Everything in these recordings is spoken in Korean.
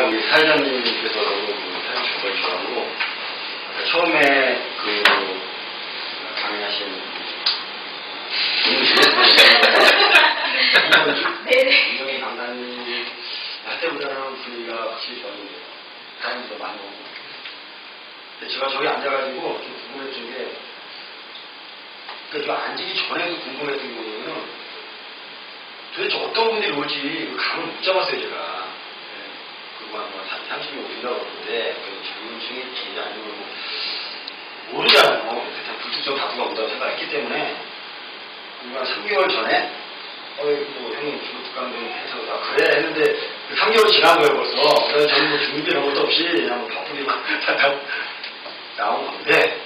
우리 사회자님께서 너무 사연 정말 좋아하고, 처음에 강의하신 이정희 강사님 할 때보다는 분위기가 확실히 좋았는데, 사람들도 많이 오고. 근데 제가 저기 앉아가지고 좀 궁금했던 게, 그러니까 좀 앉기 전에도 궁금했던 게 뭐냐면, 도대체 어떤 분들이 올지 그 감을 못 잡았어요, 제가. 그거 한 30명 오신다고 그러는데, 젊은층일지 아니면 모르잖아요. 일단 불특정 다수가 온다고 생각했기 때문에, 한 3개월 전에, 형님, 중국강동 해서, 그래? 했는데, 3개월 지난 거예요, 벌써. 그래서 저는 뭐 준비 이런 것도 없이, 그냥 바쁘게만 나온 건데,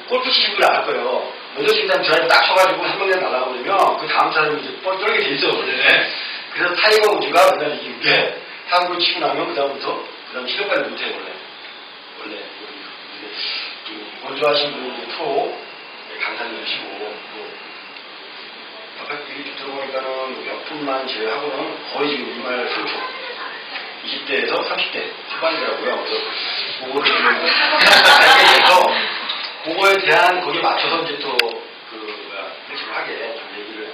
골프 치신 걸 알 거예요. 먼저 친다면 드라이브 딱 쳐가지고 한 명에 날아버리면, 그 다음 사람이 이제 뻘 떨게 돼 있어, 원래. 그래서 타이거 우즈가 그날 이긴 게, 타구를 치고 나면 그다음부터, 그 다음 시간까지 못해요, 원래. 건조하신 분이 프로, 강사님이시고, 이렇게 들어보니까는 몇 분만 제외하고는 거의 지금 2말 3초. 20대에서 30대 초반이더라고요. 그래서 그거를 좀 알게 돼서 그거에 대한 거기에 맞춰서 이제 또 솔직하게 좀 얘기를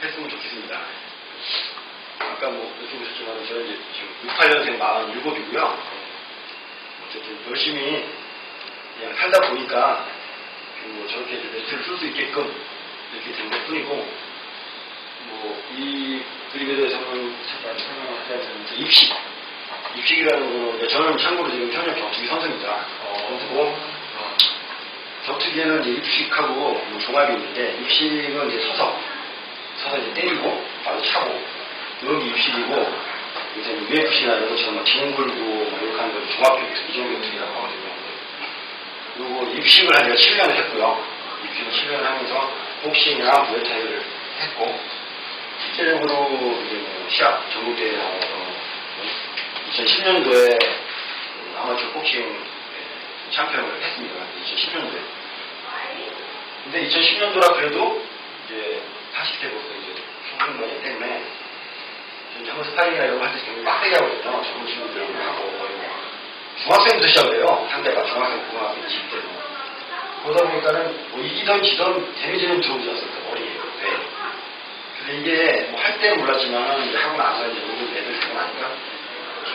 했으면 좋겠습니다. 아까 여쭤 보셨지만 저는 이제 지금 68년생 47이고요. 어쨌든 열심히 그냥 살다 보니까 저렇게 멘트를 쓸 수 있게끔 이렇게 된 것 뿐이고, 이 그림에 대해서는 잠깐 설명하자면, 입식이라는 거는, 저는 참고로 지금 현역 격투기 선수입니다. 그리고, 격투기에는 이제 입식하고 종합이 있는데, 입식은 이제 서서 이제 때리고, 바로 차고, 여기 입식이고, 이제 UFC나 이런 것처럼 등 굴고, 이렇게 하는 걸 종합격투기, 이종격투기라고 하거든요. 그리고 입식을 한 제가 7년을 했고요. 입식을 7년을 하면서, 복싱이나 무에타이를 했고, 실제적으로 시합 전국대회 나와서 2010년도에 아마추어 복싱 챔피언을 했습니다. 2010년도에. 근데 2010년도라 그래도 이제 40대부터 이제 중년이기 때문에 전문 스파링이나 이런 거 할 때 굉장히 빡세게 하거든요. 전문 친구들하고 하고 거의 중학생부터 시작을 해요. 상대가 중학생, 고등학생, 20대로. 그러다 보니까는 이기던 지던 데미지는 들어오지 않습니까? 머리에. 근데 이게 할 때는 몰랐지만 이제 하고 나서 이제 운동 애들 되고 나니까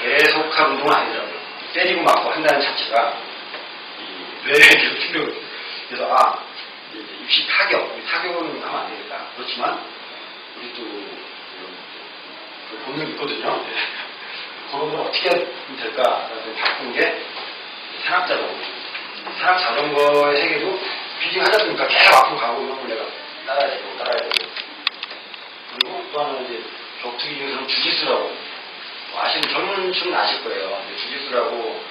계속한 운동은 아니더라고요. 때리고 맞고 한다는 자체가 뇌에 계속 충격을. 그래서 이제 입시 타격, 타격은 하면 안 되겠다. 그렇지만 우리 또 본능이 있거든요. 그런 걸 어떻게 하면 될까? 그래서 바꾼 게 산악자전거. 산악자전거의 세계도 비딩 하다 보니까 계속 앞으로 가고 이런 걸 내가 따라야 되고. 그리고 또 하나는 이제 격투기 중에서는 주짓수라고 아시는 젊은 층은 아실 거예요. 주짓수라고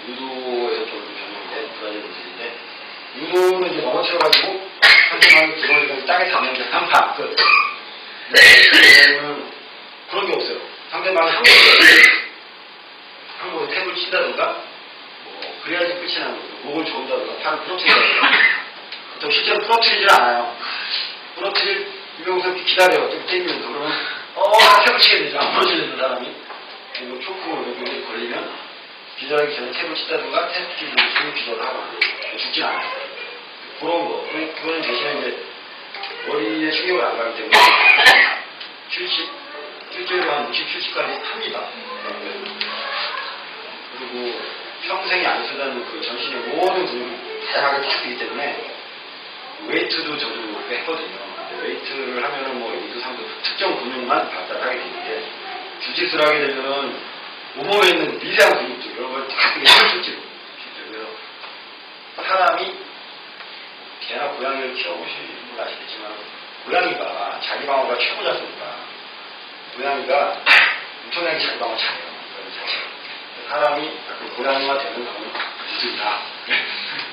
유도에서 좀 전문인데 브라질 분들인데, 유도는 이제 넘어뜨려가지고 상대방이 들어오니까 땅에 닿으면 이제 한판 끝. 그런 게 없어요. 상대방이 한 번에 탭을 친다든가, 그래야지 끝이 나는 거죠. 목을 조은다든가, 팔을 부러뜨린다든가. 또 실제로 부러뜨리질 않아요. 이러고서 기다려요. 좀 땡기면서. 그러면, 탭을 치게 되죠. 안 부러지는 사람이. 그리고 초크 여기 걸리면, 기절하기 전에 탭을 치다든가, 탭 치고 기절을 하고, 죽진 않아요. 그런 거. 그거는 대신에 이제, 머리에 충격을 안 가기 때문에, 70? 실제로 한 60, 70까지 합니다. 그리고 평생이 안 쓰다는 그 전신의 모든 근육이 다양하게 다 쓰기 때문에, 웨이트도 저도 했거든요. 웨이트를 하면은 2도, 3도 특정 근육만 발달하게 되는데, 주짓수를 하게 되면은 몸에 있는 미세한 근육들, 이런 걸 다 실질로. 그래서 사람이 개나 고양이를 키워보시는 분 아시겠지만, 고양이가 자기 방어가 최고지 않습니까? 고양이가 엄청나게 자기 방어 잘해요. 사람이 고양이가 되는 경우는 무슨다.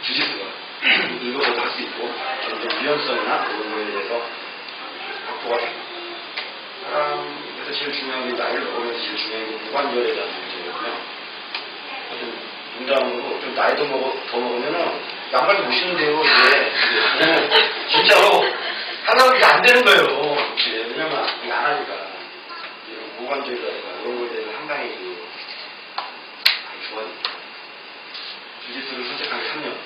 주짓수가. 늙어서도 할 수 있고, 점점 유연성이나 그런 거에 대해서 확보가 됩니다. 사람에서 제일 중요한 게, 나이를 먹으면서 제일 중요한 게 고관절에 대한 문제거든요. 농담으로 좀 나이도 더 먹으면은 양말도 못 신는데요, 이게. 진짜로 하나는 안 되는 거예요. 왜냐면 안 하니까. 이런 고관절이라든가 이런 거에 대해서 상당히 전 주짓수를 선택한 게 3년.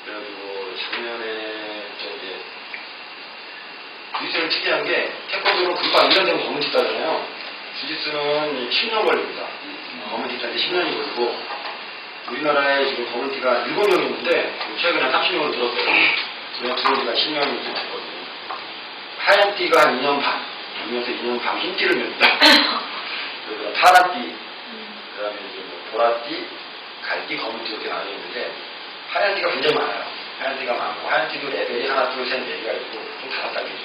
그래가지고 작년에 이제 주짓수는 특이한 게 태권도는 금방 1년 되면 검은 뒷다잖아요. 주짓수는 10년 걸립니다. 검은 뒷다인데 10년이 걸리고 우리나라에 지금 검은 띠가 7명 있는데 최근에 30명으로 늘었어요. 그냥 들어온 지가 10년이 됐거든요. 하얀 띠가 한 2년 반, 2년에서 2년 반 흰 띠를 냅니다. 그리고 파란 띠, 그 다음에 이제 뭐 보라띠, 갈띠, 검은 띠 이렇게 나눠져 있는데 하얀 띠가 굉장히 많아요. 하얀 띠가 많고 하얀 띠도 레벨이 하나, 둘, 셋, 4개가 있고 좀 다섯 단계죠.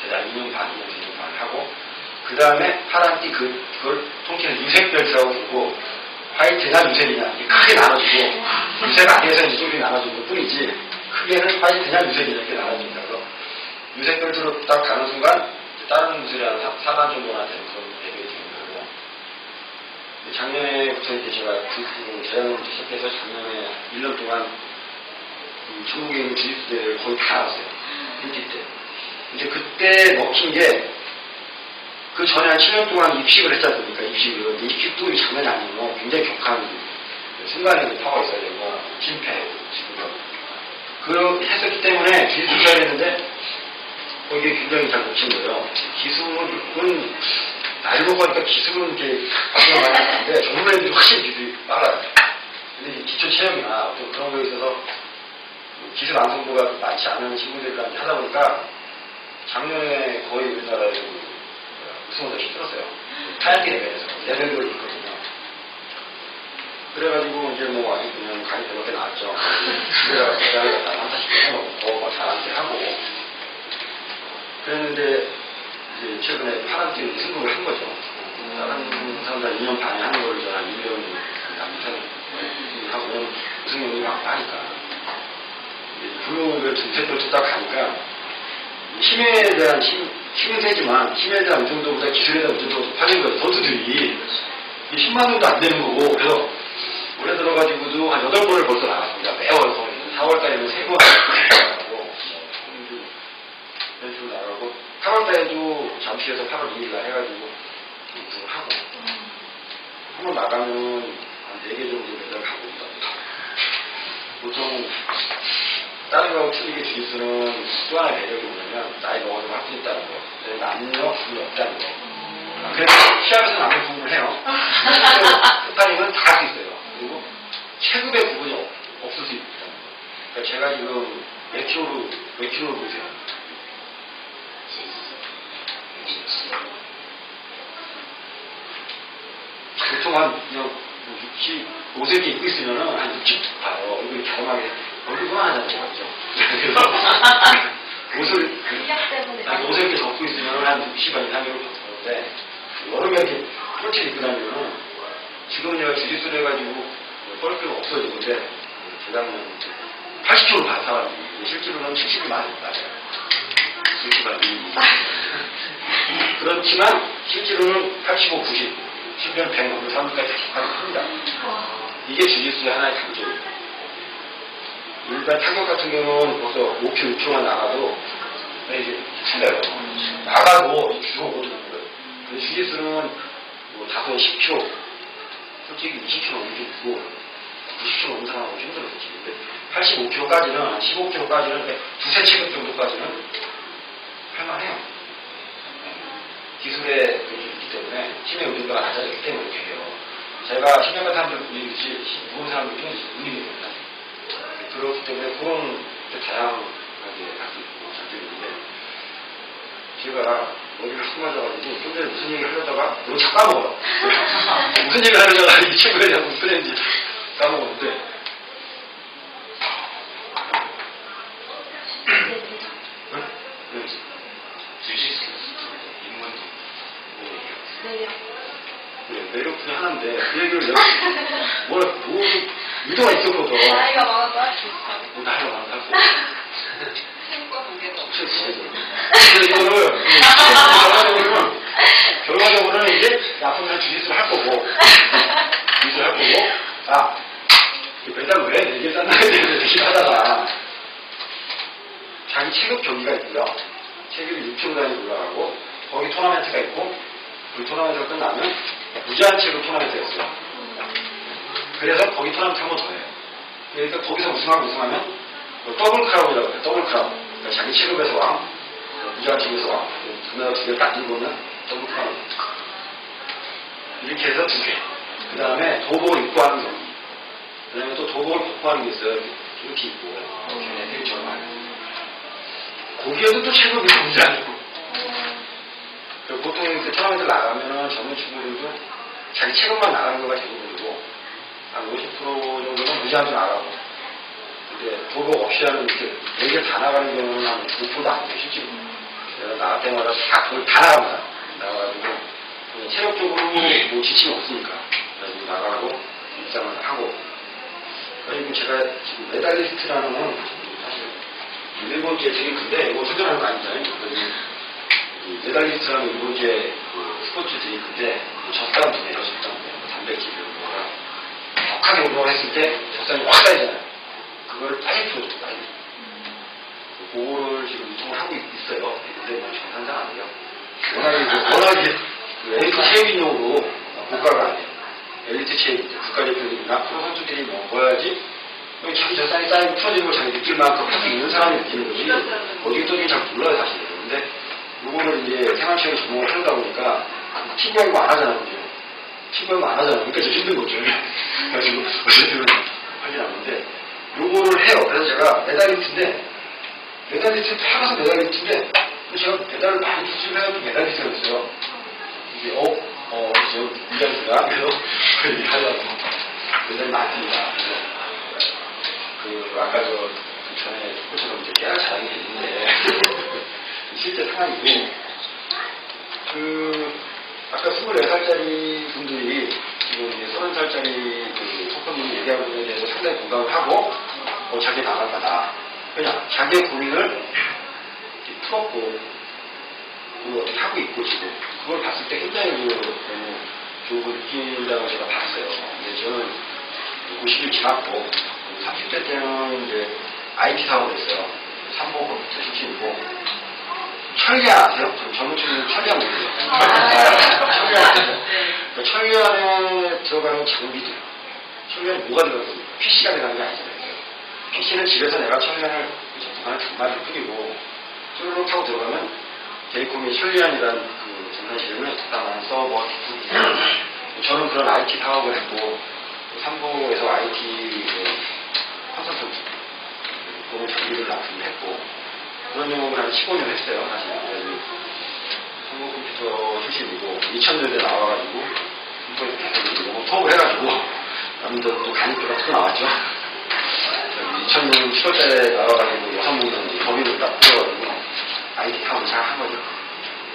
대략 2년 반, 2년, 2년 반 하고 그 다음에 파란 띠 그걸 통째로 유색별이라고 부르고 화이트냐 유색이냐 크게 나눠주고 유색 안에서 이제 좀 나눠주는 것 뿐이지 크게는 화이트냐 유색이냐 이렇게 나눠줍니다. 그래서 유색별로 딱 가는 순간 다른 무술이 한 4단 정도나 되는 그런 레벨이 되는 거고 작년에부터 이제 제가 재학을 시작해서 작년에 1년 동안 전국에 있는 주짓수대를 거의 다 나왔어요. 흰띠 때. 근데 그때 먹힌 게 그 전에 한 7년 동안 입식을 했지 않습니까? 입식을. 입식도 장난이 아니고 굉장히 격한 순간에 파워가 있어야 되고, 심폐, 지금. 그렇게 했었기 때문에 주짓수를 해야 되는데, 거기에 굉장히 잘 먹힌 거예요. 기술은, 나이 먹고 하니까 기술은 이렇게 바뀌는 많이 나는데, 젊은 애들이 확실히 기술이 빨라요. 근데 기초 체력이나 어떤 그런 거에 있어서 기술 완성도가 많지 않은 친구들이랑 하다 보니까, 작년에 거의 우리나라에서 우승을 힘들었어요. 하얀 레벨에서. 레벨별로 있거든요. 그래가지고 이제 뭐 아직 그냥 간이 되게 나왔죠. 그래가 대단히 갖다 한 40개 해놓고 뭐 잘한테 하고 그랬는데 이제 최근에 파란 띠로 승부를 한 거죠. 다른 사람들 2년 반에 하는 걸 저는 1년 남편 하고 우승 연기가 안 나니까 교육을 두세 번 듣다 가니까 힘에 대한 힘은 세지만 힘에 대한 의존도보다 기술에 대한 의존도가 높아진 거예요. 선수들이 10만 원도 안 되는 거고 그래서 올해 들어가지고도 한 8번을 벌써 나갔습니다. 매월 4월달에는 3번 나가고 연습을 나가고 8월달에도 잠실에서 8월 2일날 해가지고 우승을 하고 한번 나가면 한 4개 정도 메달 갖고 있다. 보통 다른 거하고 틀리게 주짓수는 또 하나의 매력이 뭐냐면 나이 먹어도 할 수 있다는 거. 남녀, 분이 없다는 거. 그래서 시합에서는 아무 부분을 해요. 끝까지는 다 할 수 있어요. 그리고 체급의 부분이 없을 수 있다는 거. 그러니까 제가 지금 몇 킬로로 보세요? 보통 한 60, 50개 입고 있으면 한 60 봐요. 얼굴이 경험하게 얼굴만 하잖아요. 맞죠? 옷을, 옷을 이렇게 덮고 있으면 한 60안 이상으로 덮는데, 여름에 이렇게 폴치를 입고 다니면, 지금 내가 주짓수를 해가지고, 뻘크가 없어지는데, 재작년 80kg 반 사람이, 실제로는 70이 많이 나요. 수치가 그렇지만, 실제로는 85, 90, 10년 100 넘는 사람들까지 속하게 합니다. 이게 주짓수의 하나의 강점입니다. 일반 타격 같은 경우는 벌써 5kg, 6kg만 나가도 이제 틀려요. 나가도 주워오는 거예요. 근데 주짓수는 뭐 5, 10kg, 솔직히 20kg 넘는 게 있고 90kg 넘는 사람하고 힘들어요. 근데 85kg까지는, 15kg까지는 두세 체급 정도까지는 할만해요. 기술에 있기 때문에 힘의 의존도가 낮아졌기 때문에 이렇게 해요. 제가 10년간 사람들 분위기듯이 모든 사람들 분위기 됩니다. 그렇기 때문에 그런 다양하게 할 수 있고 장점이 있는데 제가 머리를 하고 맞아가지고 좀 전에 무슨 얘기 하려다가 너무 잘 까먹어요. 무슨 얘기 하려다가 이 친구에 대한 무슨 얘기인지 까먹었는데 매력 중에 하나인데 그 얘기를 내가 뭐 의도가 있었거든. 나이가 많아도 할 수 있어. 나이가 많아도 할 수 있어. 힘과 무게가 없어. 그래서 이거를 결과적으로는 이제 앞으로는 주짓수를 할 거고 매달 왜 4개 쌌나 이렇게 하다가 자기 체급 경기가 있고요. 체급이 6kg 단위 올라가고 거기 토너먼트가 있고 그 토너먼트가 끝나면 무제한 체급 토너먼트였어요. 그래서 거기 토너먼트 한 번 더 해요. 그러니까 거기서 우승하면 더블 크라운이라고 해요. 더블 크라운. 그러니까 자기 체급에서 왕, 무장 팀에서 왕. 금메달 2개 딱 들고 오면 더블 크라운. 이렇게 해서 2개. 그 다음에 도복을 입고 하는 경기. 그 다음에 또 도복을 벗고 하는 게 있어요. 이렇게 입고. 걔네들처럼 하는. 거기에도 또 체급이 문제 아니고. 보통 그 토너먼트 나가면은 전문 친구들도 자기 체급만 나가는 거가 대부분이고, 한 50% 정도는 무제한도 나가고, 근데 도복 없이 하는 그 4개 다 나가는 경우는 한 5%도 안 돼요, 실제로. 내가 나갈 때마다 다 나갑니다. 나가가지고, 체력적으로 뭐 지침이 없으니까. 그래서 나가고, 입장을 하고. 그리고 제가 지금 메달리스트라는 건 사실 일본제 되게 큰데, 이거 선전하는 거 아니잖아요. 메달리스트라는 일본제 그 스포츠 되게 큰데, 젖산 분해요, 젖산 분해. 단백질 이런 거가. 격하게 운동을 했을 때 젖산이 확 쌓이잖아요. 그거를 빨리 풀어줘요, 빨리. 그거를 지금 운동을 하고 있어요. 근데 뭐 정상장 아니에요. 워낙에 그 엘리트 체육인용으로 국가가 아니에요. 엘리트 체육, 국가대표들이나 프로 선수들이 먹어야지 자기 젖산이 쌓이고 풀어지는 걸 자기 느낄 만큼 할 수 있는 사람이 느끼는 거지. 어디에 떠는지 잘 몰라요, 사실은. 근데 요거를 이제 생활체육 전공을 하다 보니까 피부 연구 안 하잖아요, 그죠? 피부 연구 안 하잖아요. 그러니까 좀 힘든 거죠. 그래가지고 어쨌든 하진 않는데 요거를 해요. 그래서 제가 메달리스트인데 메달리스트 타가서 메달리스트인데 제가 메달을 많이 수출해가지고 메달리스트가 됐어요. 이게 저 무장수가 그래서 얘기하려고 메달이 많습니다. 그래서 아까 전에 스포츠로 이제 깨알 자랑이 됐는데 실제 상황이고 아까 24살짜리 분들이 지금 이제 30살짜리 그 석분분이 얘기하는 분에 대해서 상당히 공감을 하고 자기 나갈 거다. 그냥 자기의 고민을 풀었고 그걸 어떻게 하고 있고 지금 그걸 봤을 때 굉장히 너무 좋은 걸 느낀다고 제가 봤어요. 근데 저는 50일 지났고 30대 때는 이제 IT 사업을 했어요. 삼보 컴퓨터 출신이고 천리안 아세요? 젊은 친구는 천리안 모르세요? 천리안에 들어가는 장비들. 천리안에 뭐가 들어가는 겁니까? PC가 들어가는 게 아니잖아요. PC는 집에서 내가 천리안을 접속하는 장마를 뿌리고 쭈르륵 타고 들어가면 데이콤이 천리안이라는 그 전산실험을 적당한 서버, 저는 그런 IT 사업을 했고 삼보에서 IT 컨설턴트 그런 장비를 납품했고 그런 영업을 한 15년 했어요, 사실. 한국 컴퓨터 출신이고, 2000년대 나와가지고, 컴퓨터 수업을 해가지고, 남들 또 간이표가 또 나왔죠. 2000년 7월달에 나와가지고, 여성분들 법인을 딱 풀어가지고, IT 사업을 잘 한 거죠.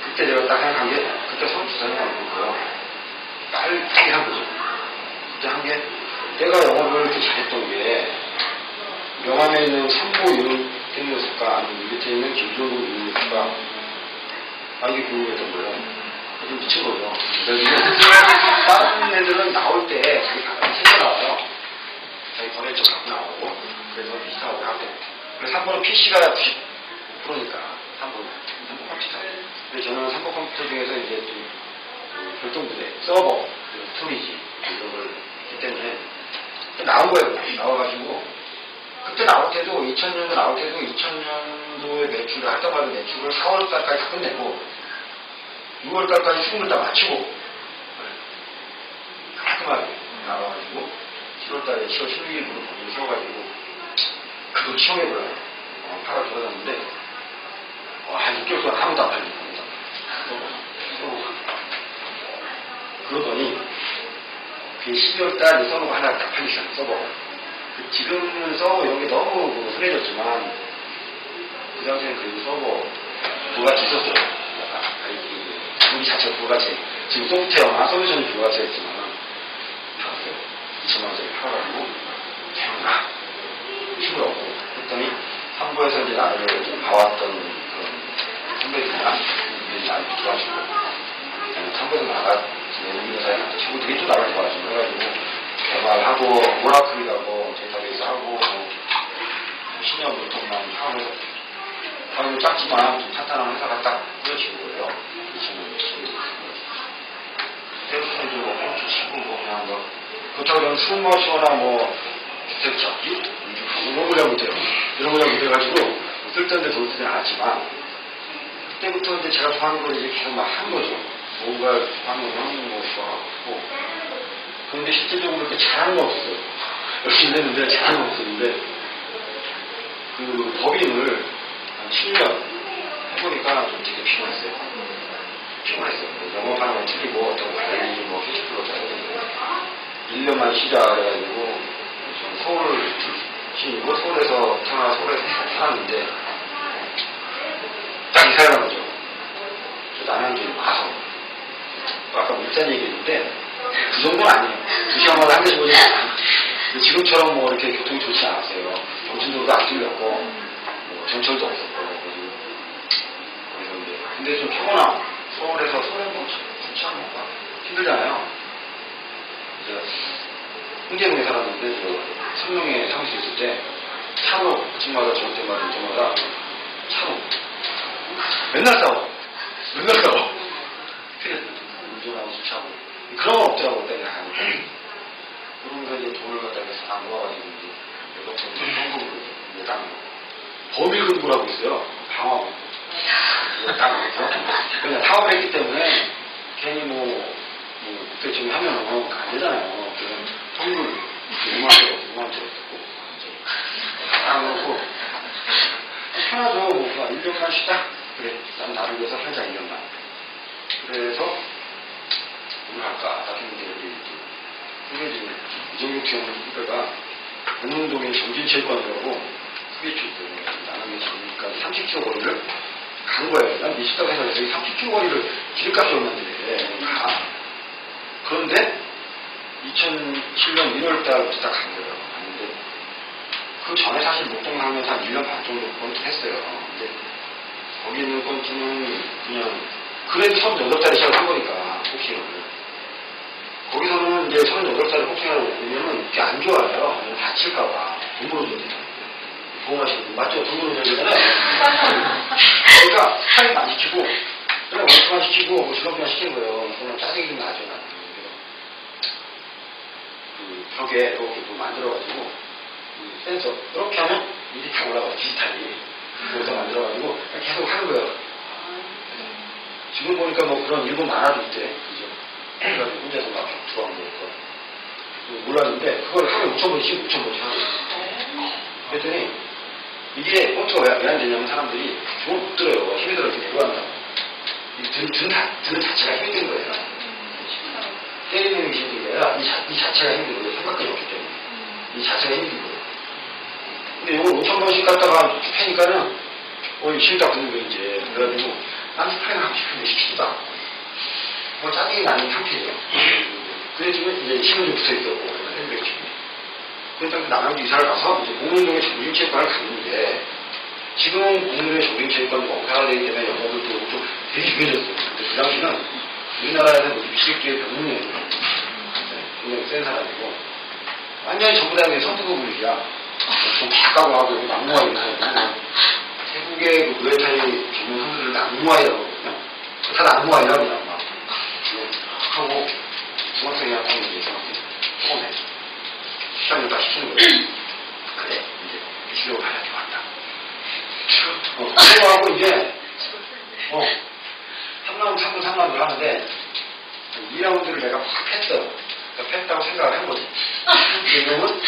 그때 제가 딱 생각한 게, 그때 32살이 아니고요. 빨리 한 거죠. 그때 한 게, 내가 영업을 이렇게 잘했던 게, 명함에 있는 삼보 유닛이었을까 아니면 밑에 있는 김종국 유닛이었을까 이게 궁금했던 거예요. 좀 미친 거죠. 다른 애들은 나올 때 자기 가방에 챙겨 나와요. 자기 거래처 갖고 나오고 그래서 비슷하고 하고 그래서 3번은 PC가 90%니까 3번 컴퓨터. 근데 저는 3번 컴퓨터 중에서 이제 좀 별도부대 서버 스토리지 이런 걸 했기 때문에 나온 거예요. 나와가지고 그때 나올 때도 2000년도 나올 때도 2000년도에 매출을 할 때마다 매출을 4월달까지 다 끝내고 6월달까지 수급을 다 마치고 깔끔하게 나와가지고 7월달에 7월 16일부터 거기를 세워가지고 그걸 시험해보려고 8월 돌아갔는데 한 6개월 동안 아무도 안 팔리고 그러더니 그 12월달에 서버가 하나 딱 팔리기 시작해요. 서버가 지금은 서버 이런 게 너무 흔해졌지만 그 당시에는 그 서버 부가치 있었죠. 장비 자체가 부가치 지금 소프트웨어나 솔루션이 부가치가 있지만 팔았어요. 2천만원짜리 팔아가지고 대형나 힘을 얻고 했더니 삼보에서 이제 나를 봐왔던 그런 선배들이나 나를 도와주고 삼보에서 나가 지내는 회사에 친구들이 또 나를 도와주고 해가지고 개발하고 오라클이라고 데이터베이스 하고 10년 보통만 하면서 아주 작지만 좀 탄탄한 회사가 딱 꾸려지는 거예요. 2000년 그때부터 이제 뭐 꽁치 치고 뭐 그냥 뭐 그것도 그렇다고 그러면 숨 마시거나 뭐 주택 잡기 이런 거 잘못해요. 이런 거 잘못해가지고 쓸데없는데 돈 쓰진 않았지만 그때부터 이제 제가 좋아하는 걸 이제 계속 막 한 거죠. 뭔가 하는 거 좋아하고 그런데 실질적으로 그렇게 잘하는 건 없어요. 열심히 했는데 잘하는 건 없었는데 그 법인을 한 7년 해보니까 좀 되게 피곤했어요. 영업하는 건 틀리고 어떤 관리 뭐 캐시플로도 해야 되고 1년만 쉬자 그래가지고 저는 서울 출신이고 서울에서 태어나 서울에서 살았는데 딱 이사를 한 거죠. 저 남양주에 와서 아까 물잔 얘기했는데 그 정도는 아니에요. 2시간마다 한 대씩 오지 않아요. 지금처럼 뭐 이렇게 교통이 좋지 않았어요. 경춘도로도 안 뚫렸고 뭐 전철도 없었고 그래서 이제 근데 좀 피곤하고 서울에서 서울에 뭐 좋지 않을까 힘들잖아요. 이제 홍대동에 살았는데 저 성룡에 사무실 있을 때 차로 아침마다 저녁 때마다 차로 맨날 싸워. 운전하고 술 차고 그런 건 없더라고 그때 하니까. 그러면서 이제 돈을 갖다 해서 다 모아가지고 이제 여섯 번 현금으로 이제 딱 범일금고라고 있어요. 방어. 딱 그냥 사업을 했기 때문에 괜히 뭐 그때쯤 하면은 안 되잖아요. 그냥 현금 5만원짜리 듣고 딱 놓고 편하죠. 뭐 1년만 쉬자. 그래. 난 나를 위해서 살자 1년만. 그래서 뭘 할까? 딱 했는데 우리 후배중 이정육 기업 후배가 은흥동에 정진체육관이라고 크게 줬어요. 나는 지금까지 30km 거리를 간 거예요. 난 20달 생각해서 여기 30km 거리를 길값이 없는데 가. 그런데 2007년 1월달부터 딱 간 거예요. 갔는데 그 전에 사실 목동 하면서 한 1년 반 정도 권투 했어요. 근데 거기 있는 권투는 그냥 그래도 38살에 시작한 거니까 복싱을. 거기서는 이제 38살에 복싱하러 오면은 이게 안 좋아요. 왜냐면 다칠까봐. 돈 벌어줘야 보험하시는 분 맞죠? 돈 벌어줘야 되잖아요. 그러니까 타임 안 시키고 그냥 원투만 시키고 뭐 주먹만 시키는 거예요. 그냥 짜증이 좀 나죠. 나는. 그 벽에 이렇게 뭐 만들어가지고 그 센서 이렇게 하면 일이 다 올라가요. 디지털이. 그것도 만들어가지고 계속 하는 거예요. 지금 보니까 뭐 그런 일본 만화도 있대. 그죠? 그래가지고 혼자서 막 들어간 거니까. 몰랐는데, 그걸 하루에 5,000번씩, 5,000번씩 하고. 그랬더니, 이게 폰트가 왜 안 되냐면 사람들이 주먹 못 들어요. 힘이 들어 이렇게 내려간다고. 등 자체가 힘이 든 거예요. 때리는 게 힘든 게 아니라 이 자체가 힘든 거예요. 생각이 없기 때문에. 이 자체가 힘든 거예요. 근데 이걸 5,000번씩 갖다가 패니까는, 힘이 다 붙는 거예요, 이제. 그래가지고, 난 스파링을 하고 싶은데 시키지도 않고. 뭐 짜증이 나는 상태예요. 그래지만 이제 힘은 좀 붙어 있었고, 그래서 남양주 이사를 가서 이제 공릉동에 정신체육관을 갔는데, 지금은 공릉동에 정신체육관 원가가 되기 때문에 영어도 좀 되게 유명해졌어요. 근데 그 당시는 우리나라에서 60개의 병문이에요. 굉장히 센 사람이고, 완전히 전부 다 선수부 분위기야. 좀 바까고 하고, 막무가내 있는 태국의 그 무에타이 전문 선수들을 낙무아이라고 하거든요. 다 낙무아이라고 그냥 막 하고 중학생이랑 하는 게 중학생 처음에 시간을 다 시키는 거예요. 그래 이제 실력을 하나 좋았다. 그거 하고 이제 3라운드 3분 3라운드를 하는데 2라운드를 내가 확 팼어. 그러니까 팼다고 생각을 한 거지. 이놈은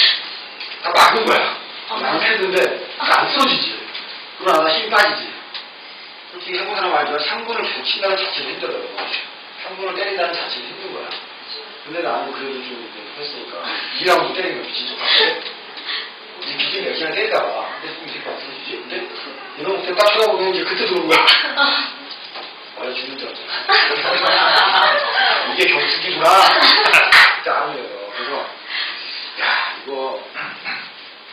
다 막은 거야. 막은 했는데 안 쓰러지지. 그러나 힘이 빠지지. 솔직히 해본 사람 알지만 3분을 계속 친다는 자체가 힘들어요. 3분을 때린다는 자체가 힘든 거야. 근데 나는 그래도 좀 했으니까 2라운드 때리는 거 미친 척 하고 이 기계 몇 시간 때리다가 근데 조금 되게 안 쓰러지지. 근데 이놈 그때 딱 쳐다보면 이제 그때 들어온 거야. 죽는 줄 알았잖아. 이게 경숙이구나. 진짜 아니에요. 그래서 야 이거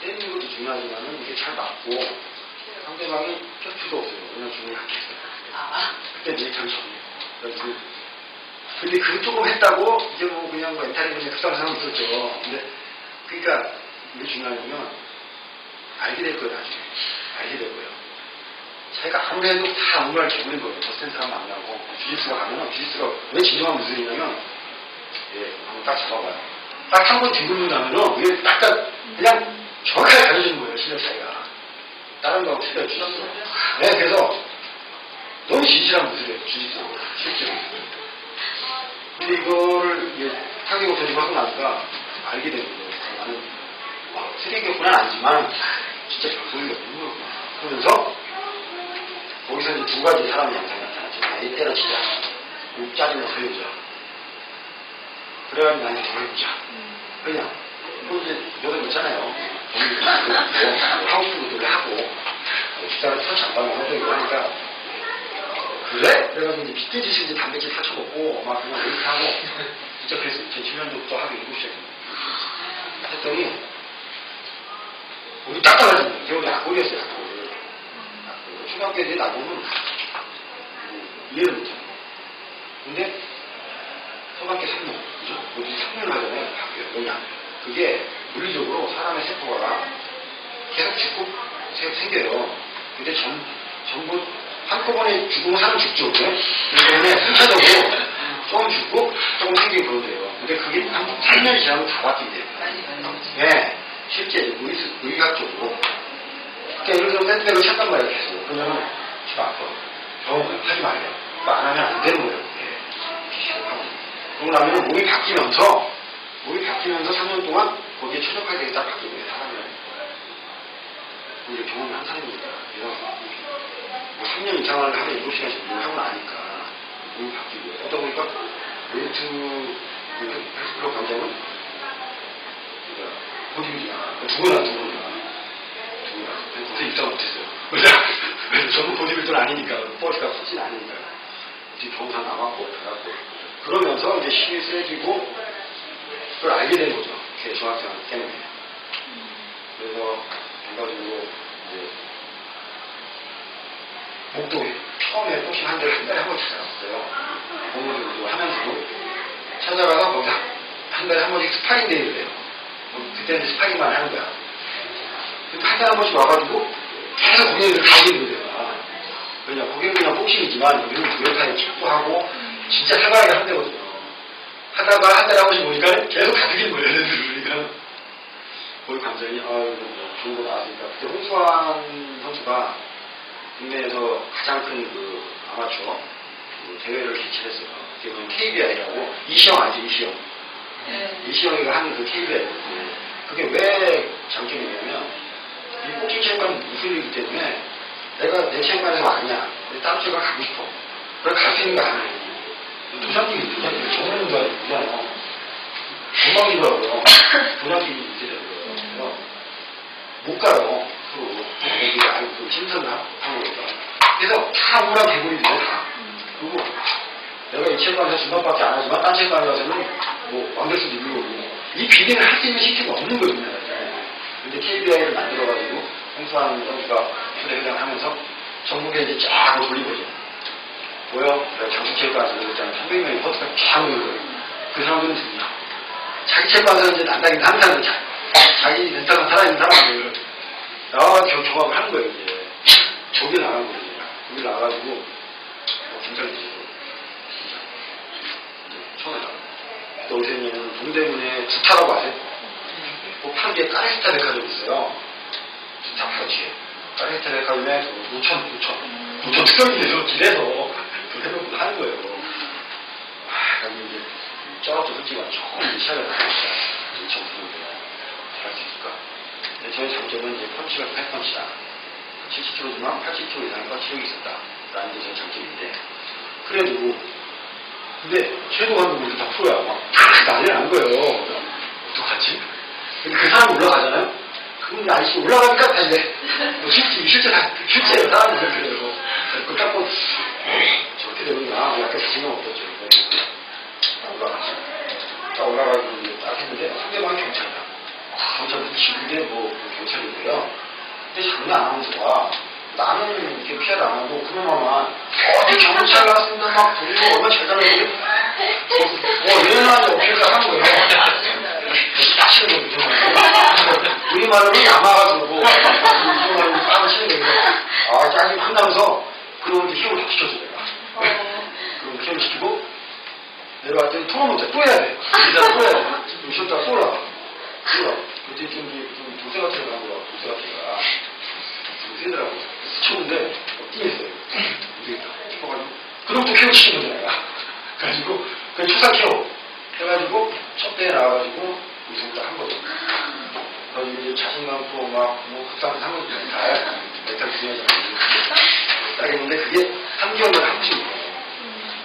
때리는 것도 중요하지만은 이게 잘 맞고 상대방이 할 필요도 없어요. 그냥 주문이 약했어요. 그때 이제 참 정리해요. 근데 그거 조금 했다고 이제 뭐 그냥 뭐 멘탈이 그냥 그딴 사람 있었죠. 근데 그러니까 이게 중요하냐면 알게 될 거예요. 나중에 알게 될 거예요. 자기가 아무리 해도 다 아무말 개구린 거예요. 더 센 사람 만나고 주짓수가 가면은 주짓수가 왜 진정한 무술이냐면 한번 딱 잡아봐요. 딱 한 번 뒹굴고 나면은 위에 딱딱 그냥 정확하게 가려주는 거예요, 실력 차이가. 다른 거하고 틀려 주셨어. 네, 그래서 너무 진실한 모습이에요, 주짓수 실제로. 근데 이거를 이제 타격을 조직하고 나니까 알게 되는 거예요. 나는 쓰레기였구나 아니지만 진짜 별소리가 없는 거구나. 그러면서 거기서 이제 두 가지 사람의 양상이 나타났죠. 이 때려치자. 짜증을 더 해보자. 그래가지고 나한테 더 해보자. 그냥 뭐 이제 여덟 있잖아요. 하고 싶은 것들을 하고 식사를 터치 안 받는 성적이고 하니까 그래? 그래가지고 이제 빗대지시 이제 단백질 사쳐먹고 막 그냥 웨이트하고 진짜 그래서 2007년도부터 하루 7시에 했더니 우리 딱딱하지. 제가 약골이었어요. 약골. 초등학교 애들이 나보면 이해를 못해요. 근데 초등학교 3년, 그죠? 여기 3년을 하잖아요. 학교에. 왜냐? 그게 물리적으로 사람의 세포가 계속 죽고 생겨요. 근데 전부 한꺼번에 죽으면 사람 죽죠. 그러면 순차적으로 조금 죽고 조금 생기고 그러대요. 근데 그게 한 3년이 지나면 다 바뀐대요. 네. 실제 의학적으로. 그러니까 예를 들어 밴드백을 찾단 말이에요. 계속. 그러면 집 아파. 병원 하지 말래요. 그거 안 하면 안 되는 거예요. 그러고 나면 몸이 바뀌면서 3년 동안 거기에 최적화되게 되겠다 바뀌는 거예요. 사람은. 우리 경험을 한 사람이니까. 그래서 뭐 3년 이상을 하루에 7시간씩 운동을 하고 나니까 몸이 바뀌고요. 그러다 보니까 웨이트 헬스클럽 강장은 보디빌딩 두 번이나 거기서 입장 못했어요. 왜냐? 저는 보디빌딩 아니니까 버스가 컸진 않으니까 지금 경사 나왔고 가갖고 그러면서 이제 힘이 세지고 그걸 알게 된 거죠. 제 중학생 때문에. 그래서 해가지고 이제 목도에 처음에 복싱 한 달에 한 번 찾아갔어요. 공부도 하면서도 찾아가서 거기서 한 달에 한 번씩 스파링 데이를 해요. 그때는 스파링만 하는 거야. 근데 한 달에 한 번씩 와가지고 계속 고객을 가지는 거예요. 왜냐, 고객은 그냥 복싱이지만 우리는 무역하에 킥도 하고 진짜 살벌하게 한대거든요. 하다가 한 달에 한 번씩 보니까 계속 가득인 거예요. 그러니까 거기 감정이 좋은 거 나왔으니까 그때 홍수환 선수가 국내에서 가장 큰 그 아마추어 그 대회를 개최했어요. 그게 KBI라고 이시영 아니죠, 이시영. 이시영이가 하는 그 KBI. 그게 왜 장점이냐면 이 복싱 체육관은 무술이기 때문에 내가 내 체육관에서 왔냐, 다른 체육관 가고 싶어. 그걸 갈 수 있는 거 아니에요. 도장님이 정말 좋아하잖아요. 건방지더라고요. 도장님이 있어야 되고요. 못 가요. 서로. 여기 알고 심선을 하고 있다. 그래서 다 우울한 개구리들이에요, 다. 그리고 내가 이 체육관에서 중간밖에 안 하지만 딴 체육관에 가서는 뭐 완결수도 있는 거고 이 비딩을 할 수 있는 시스템이 없는 거거든요. 근데 KBI를 만들어가지고 홍수환 선수가 초대회장을 하면서 전국에 이제 쫙 돌린 거죠. 뭐요? 장수체육관에서 그랬잖아요. 300명이 버스가 쫙 오는 거예요. 그 사람들은 누구냐? 자기 체육관에서 이제 난다기는 항상 자기 렌터가 살아있는 사람들 나와가지고 경험을 하는 거예요. 이제 저기 나간 거예요. 거기 나가가지고 굉장히 처음에 또 어디서냐면 동대문에 두타라고 아세요? 그 파는 뒤에 까레스타 백화점 있어요. 두타 바로 뒤에 까레스타 백화점에 노천 특별기에서 길에서 그 해놓고 하는 거예요. 그럼 이제 쩌럽죠. 솔직히 조금 이제 시작을 하니까 2009년도에 잘할 수 있을까? 근데 저의 장점은 이제 펀치가 8펀치다. 70kg지만 80kg 이상의 펀치력이 있었다. 라는 게 제 장점인데 그래도 근데 최고한 분들 다 프로야. 막 난리 난 거예요. 어떡하지? 근데 그 사람 올라가잖아요? 그럼 아저씨 올라가니까 다시 돼. 실제로 사람이 그렇게 돼요. 그걸 딱 보고 저렇게 되는구나. 약간 자신감 없었죠. 올라가지. 딱 올라가고 이제 딱 했는데 상대방이 경찰이야. 경찰도 지는데 뭐 경찰인데요. 근데 장난 안 하면서 나는 이렇게 피해를 안 하고 그놈만 어디 경찰 나왔습니다 막 돌리고 얼마나 잘 가는데 얘는 어필을 하는 거예요. 따시는 거죠. 우리 말로는 야마가 들고 우리 말로는 따시는 거예요. 짜증 한다면서 그놈한테 힘을 다 시켜줘 내가. 그럼 힘을 시키고 내가 봤더니 토너먼트 또 해야 돼. 여기다 또 해야 돼. 좀 쉬었다가 또 올라가. 그때 좀 도세 같은 거 나온 거야. 도세 같은 거야. 좀 세더라고. 스쳤는데 띵했어요. 되겠다 싶어가지고 그럼 또 케어 시킨 거잖아요. 그래가지고 그냥 초상 케어 해가지고 첫 대에 나와가지고 우승을 한 거죠. 그래서 이제 자신감고 막뭐 급상승 한 거죠. 다 멘탈 중요하잖아요. 딱 했는데 그게 3개월만 한 번씩 먹어요.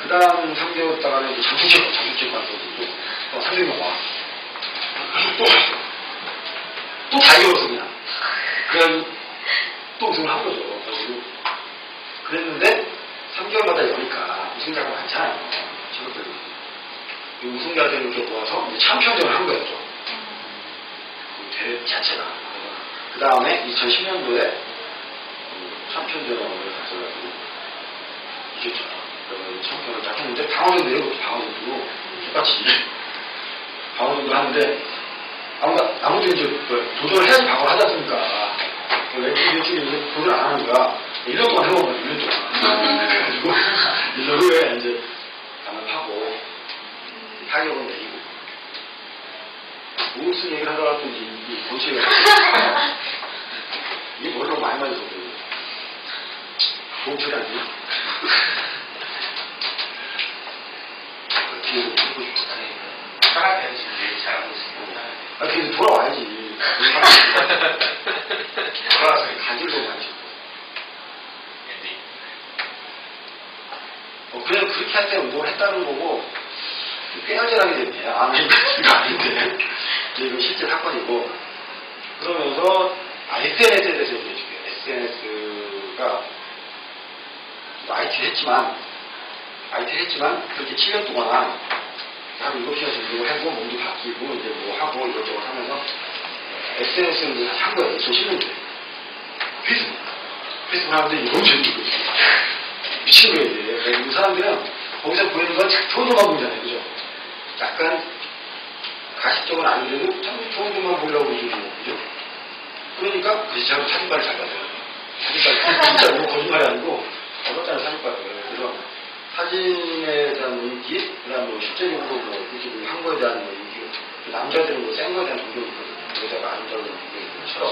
그 다음 3개월 있다가는 이제 장수체육 가서 또 3개월 와. 또 다 이겨버렸어 그냥. 그래가지고 또 우승을 한 거죠. 그래가지고 그랬는데 3개월마다 여니까 우승자가 많잖아요. 친구들이. 우승자들 이렇게 모아서 이제 챔피언전을 한 거였죠. 그 대회 자체가. 그 다음에 2010년도에 챔피언전을 가져가지고 이겼죠. 그래서 챔피언을 딱 했는데 방어전도 해보죠. 방어전도 똑같이 방어전도 하는데 아무도 이제 도전을 해야지 방어를 하지 않습니까? 왼쪽에 이제 도전 안 하는 거야. 1년 동안 해본 거야, 1년 동안. 그래가지고 1년 후에 이제 강압하고 타격은 내리고 무슨 얘기를 하다가 또 이제 본체가 이게 뭘로 많이 맞아서 보험처리 안 돼요? 뒤에 보고 싶어. 살아가야지 제일 잘하고 있습니다. 그래도 돌아와야지. 돌아와서 가지고 많지. 그냥 그렇게 할 때 운동을 했다는 거고, 꾀알질하게 됐네. 이거 아닌데. 이거 실제 사건이고. 그러면서, SNS에 대해서 얘기해줄게요. SNS가, IT를 했지만, 그렇게 7년 동안, 하루 7시간씩 운동을 하고, 몸도 바뀌고, 이제 뭐 하고, 이것저것 하면서, SNS를 한 거예요. 2010년도에. 페이스북 하는데 이게 너무 재밌는 거지. 미친 거예요, 이게. 이 사람들은 거기서 보이는 건 좋은 것만 보잖아요, 그죠? 약간 가식적은 아니더라도 참 좋은 것만 보려고 그러죠, 그죠? 그러니까 그 시절로 사진빨을 잘 받아요. 사진빨, 진짜 너무 거짓말이 아니고, 어렵잖아요, 사진빨을. 그래서 사진에 대한 인기, 그 다음에 뭐 실제적으로 뭐 이렇게 한 거에 대한 뭐 인기, 남자들은 뭐 센 거에 대한 동경이 있거든요. 여자가 아름다운 동경이 있는 것처럼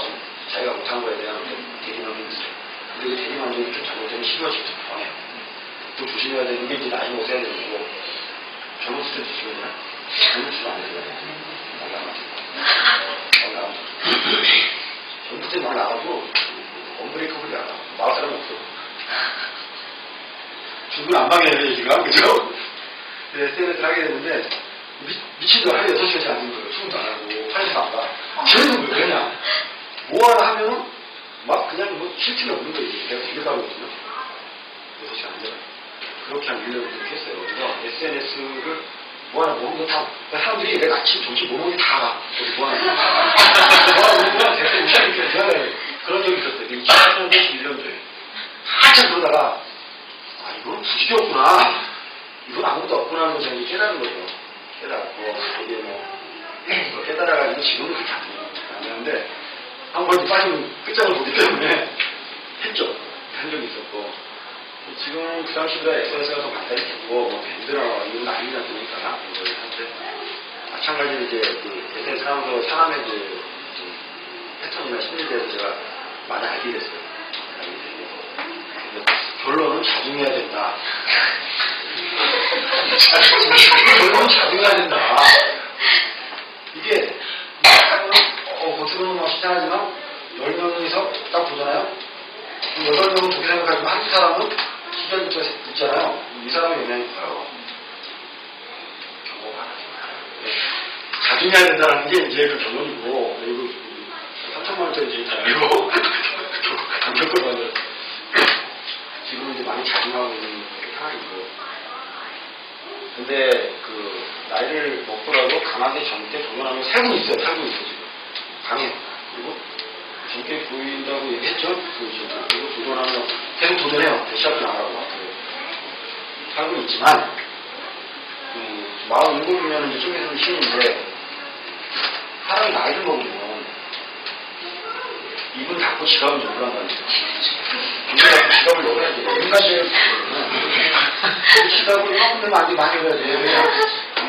자기가 못한 거에 대한 대리만족이 있어요. 근데 그 대리만족이 좀 잘못되면 12월씩 변해요. 또 조심해야 되는 게 이제 나이 먹어야 되는 거고, 젊었을 때 조심해야 되나? 젊었을 안 되잖아요. 젊을 때 막 나가도 언브레이커블이 안 나와. 나갈 사람이 없어. 죽은 안 방해해요, 얘기가. 그죠? SNS를 하게 됐는데, 미친 거 하루에 6시간씩 안 되는 거예요. 출근도 안 하고, 화장실도 안 가. 계속 거예요, 그냥. 뭐 하나 하면은, 막 그냥 뭐 실증이 없는 거예요. 내가 되게 가거든요. 6시간 안 되나. 그렇게 한 1년을 그렇게 했어요. 그래서 SNS를 뭐 하나 모르는 거 다, 사람들이 내가 아침, 점심 뭐 먹는 게 다 알아. 뭐 하나 모르는 거 대충 무시하니까 그런 적이 있었어요. 2008년, 11년도에. 한참 그러다가, 이건 부지겼구나. 이건 아무것도 없구나 하는 것을 이제 깨달은 거죠. 깨달았고, 이게 뭐 깨달아가지고 지금은 그렇게 안 되는데, 한 번 빠지면 끝장을 보기 때문에 했죠. 한 적이 있었고. 지금 그 당시보다 SNS가 더 발달이 됐고, 뭐 밴드나 이런 난리 났으니까, 이제 마찬가지로 이제 그 SNS 하면서 사람의 그 패턴이나 심리에 대해서 제가 많이 알게 됐어요. 결론은 자중해야 된다. 결론은 자중해야 된다. 이게, 겉으로는 막 시장하지만, 10명이서 딱 보잖아요? 8명은 좋게 생각하지만, 한 사람은 기존부터 있잖아요. 이 사람의 영향이 커요. 경고가 안 하지만. 자중해야 된다는 게 이제 그 결론이고, 이거 3천만 원짜리 제이잖아요. 이거. 안 겪어봐요. 지금 이제 많이 자중하고 있는 상황이고. 근데 그 나이를 먹더라도 강하게 젊게 도전하면 살고 있어요. 지금. 강해요. 그리고 젊게 보인다고 얘기했죠. 그리고 도전하면 계속 도전해요. 시합도 안 하고 살고 있지만 47이면 이제 좀 있으면 쉬운데 사람이 나이를 먹으면 입은 닫고 지갑은 열란 말이죠. 입은 닫고 지갑을 열어야 돼요. 인간들 지갑을 이만큼 되면 안 돼. 많이 열어야 돼요. 그냥